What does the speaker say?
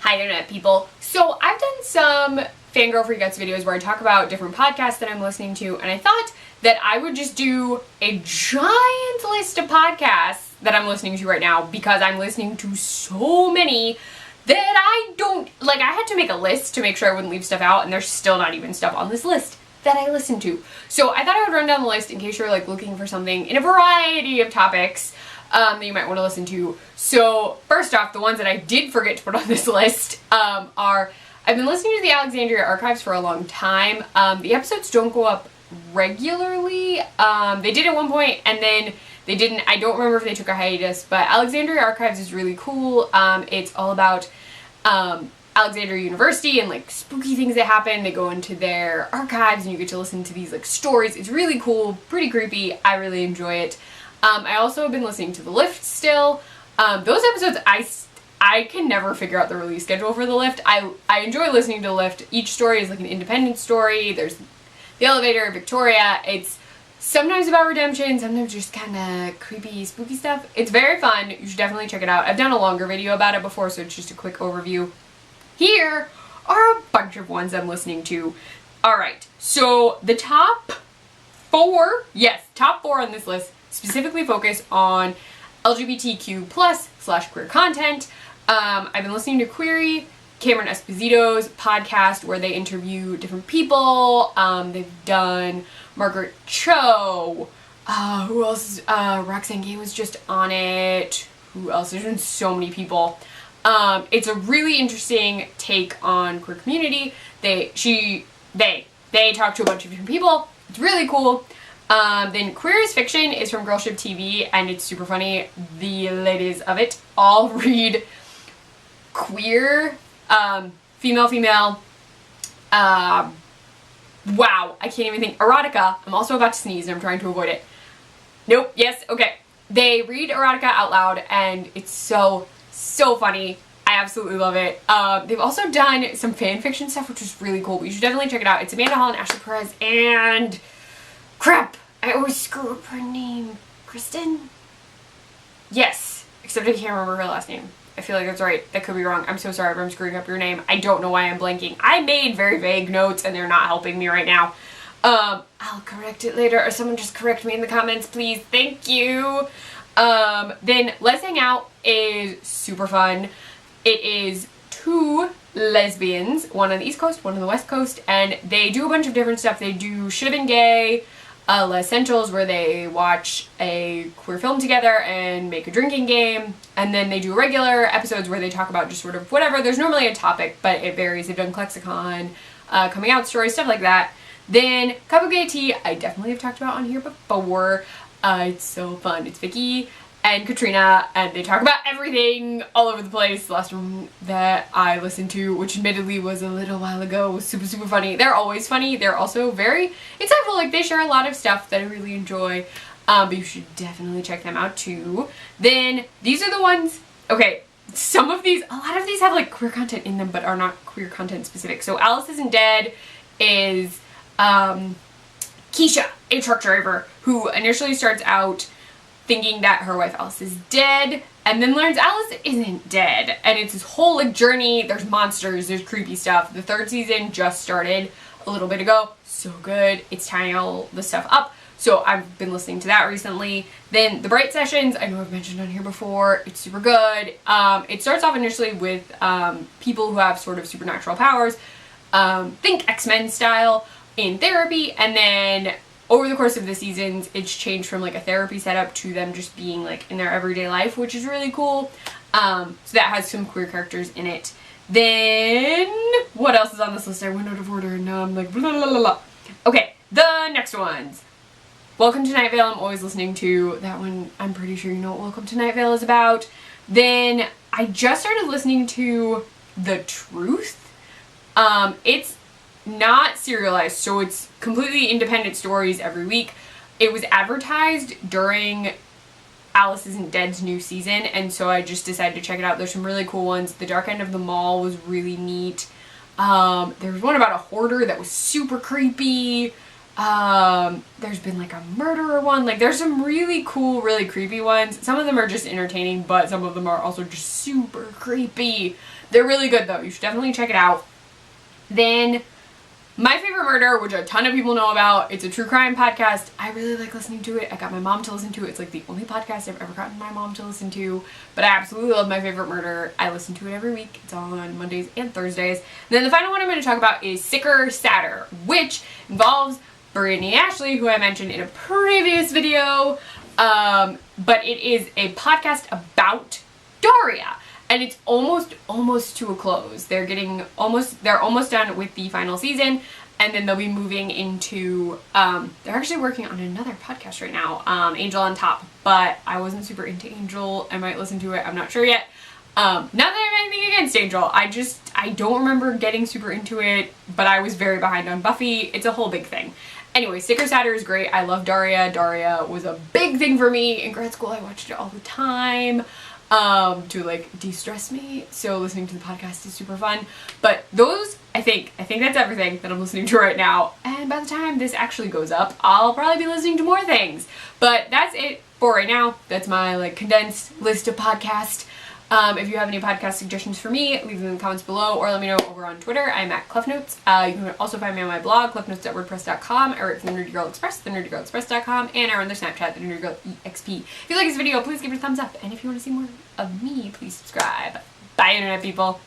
Hi internet people. So I've done some Fangirl Freakouts videos where I talk about different podcasts that I'm listening to, and I thought that I would just do a giant list of podcasts that I'm listening to right now because I'm listening to so many that I don't, like, I had to make a list to make sure I wouldn't leave stuff out, and there's still not even stuff on this list that I listen to. So I thought I would run down the list in case you're like looking for something in a variety of topics that you might want to listen to. So first off, the ones that I did forget to put on this list are, I've been listening to the Alexandria Archives for a long time. The episodes don't go up regularly. They did at one point and then they didn't. I don't remember if they took a hiatus, but Alexandria Archives is really cool. It's all about Alexandria University and like spooky things that happen. They go into their archives and you get to listen to these like stories. It's really cool, pretty creepy. I really enjoy it. I also have been listening to The Lift still. Those episodes, I can never figure out the release schedule for The Lift. I enjoy listening to The Lift. Each story is like an independent story. There's the elevator, Victoria. It's sometimes about redemption, sometimes just kind of creepy, spooky stuff. It's very fun. You should definitely check it out. I've done a longer video about it before, so it's just a quick overview. Here are a bunch of ones I'm listening to. Alright, so the top four on this list specifically focus on LGBTQ+/queer content. I've been listening to Query, Cameron Esposito's podcast where they interview different people. They've done Margaret Cho. Who else? Roxanne Gay was just on it. Who else? There's been so many people. It's a really interesting take on queer community. They talk to a bunch of different people. It's really cool. Then Queer is Fiction is from Girlship TV, and it's super funny. The ladies of it all read queer, female, wow, I can't even think, erotica. I'm also about to sneeze and I'm trying to avoid it. Nope, yes, okay. They read erotica out loud and it's so funny. I absolutely love it. They've also done some fan fiction stuff, which is really cool. You should definitely check it out. It's Amanda Hall and Ashley Perez and crap, I always screw up her name. Kristen? Yes, except I can't remember her last name. I feel like that's right. That could be wrong. I'm so sorry if I'm screwing up your name. I don't know why I'm blanking. I made very vague notes and they're not helping me right now. I'll correct it later, or someone just correct me in the comments, please. Thank you. Then Let's Hang Out is super fun. It is two lesbians, one on the East Coast, one on the West Coast, and they do a bunch of different stuff. They do Should Have Been Gay, Les Essentials, where they watch a queer film together and make a drinking game, and then they do regular episodes where they talk about just sort of whatever. There's normally a topic, but it varies. They've done Clexicon, coming out stories, stuff like that. Then Cup of Gay Tea, I definitely have talked about on here before. It's so fun. It's Vicky and Katrina, and they talk about everything all over the place. The last one that I listened to, which admittedly was a little while ago, was super funny. They're always funny. They're also very insightful. Like, they share a lot of stuff that I really enjoy, but you should definitely check them out too. Then these are the ones, okay, a lot of these have like queer content in them but are not queer content specific. So Alice Isn't Dead is Keisha, a truck driver who initially starts out thinking that her wife Alice is dead, and then learns Alice isn't dead. And it's this whole like journey. There's monsters, there's creepy stuff. The third season just started a little bit ago. So good. It's tying all the stuff up. So I've been listening to that recently. Then The Bright Sessions, I know I've mentioned on here before. It's super good. It starts off initially with people who have sort of supernatural powers. Think X-Men style in therapy, and then over the course of the seasons, it's changed from like a therapy setup to them just being like in their everyday life, which is really cool. So that has some queer characters in it. Then, what else is on this list? I went out of order and now I'm like blah blah blah blah. Okay, the next ones. Welcome to Night Vale, I'm always listening to. That one, I'm pretty sure you know what Welcome to Night Vale is about. Then, I just started listening to The Truth. It's not serialized, so it's completely independent stories every week. It was advertised during Alice Isn't Dead's new season, and so I just decided to check it out. There's some really cool ones. The Dark End of the Mall was really neat. There was one about a hoarder that was super creepy. There's been like a murderer one. Like there's some really cool, really creepy ones. Some of them are just entertaining, but some of them are also just super creepy. They're really good though. You should definitely check it out. Then My Favorite Murder, which a ton of people know about. It's a true crime podcast. I really like listening to it. I got my mom to listen to it. It's like the only podcast I've ever gotten my mom to listen to. But I absolutely love My Favorite Murder. I listen to it every week. It's on Mondays and Thursdays. And then the final one I'm going to talk about is Sicker Sadder, which involves Brittany Ashley, who I mentioned in a previous video. But it is a podcast about Daria. And it's almost to a close. They're almost done with the final season, and then they'll be moving into, they're actually working on another podcast right now, Angel on Top, but I wasn't super into Angel. I might listen to it, I'm not sure yet. Not that I have anything against Angel, I don't remember getting super into it, but I was very behind on Buffy. It's a whole big thing. Anyway, Sicker Sadder is great. I love Daria. Daria was a big thing for me in grad school. I watched it all the time. To like de-stress me, so listening to the podcast is super fun. But those, I think that's everything that I'm listening to right now, and by the time this actually goes up, I'll probably be listening to more things. But that's it for right now. That's my like condensed list of podcasts. If you have any podcast suggestions for me, leave them in the comments below, or let me know over on Twitter. I'm at CleffNotes. You can also find me on my blog, cleffnotes.wordpress.com. I write for the Nerdy Girl Express, thenerdygirlexpress.com, and I run the Snapchat, the Nerdy Girl EXP. If you like this video, please give it a thumbs up, and if you want to see more of me, please subscribe. Bye, internet people.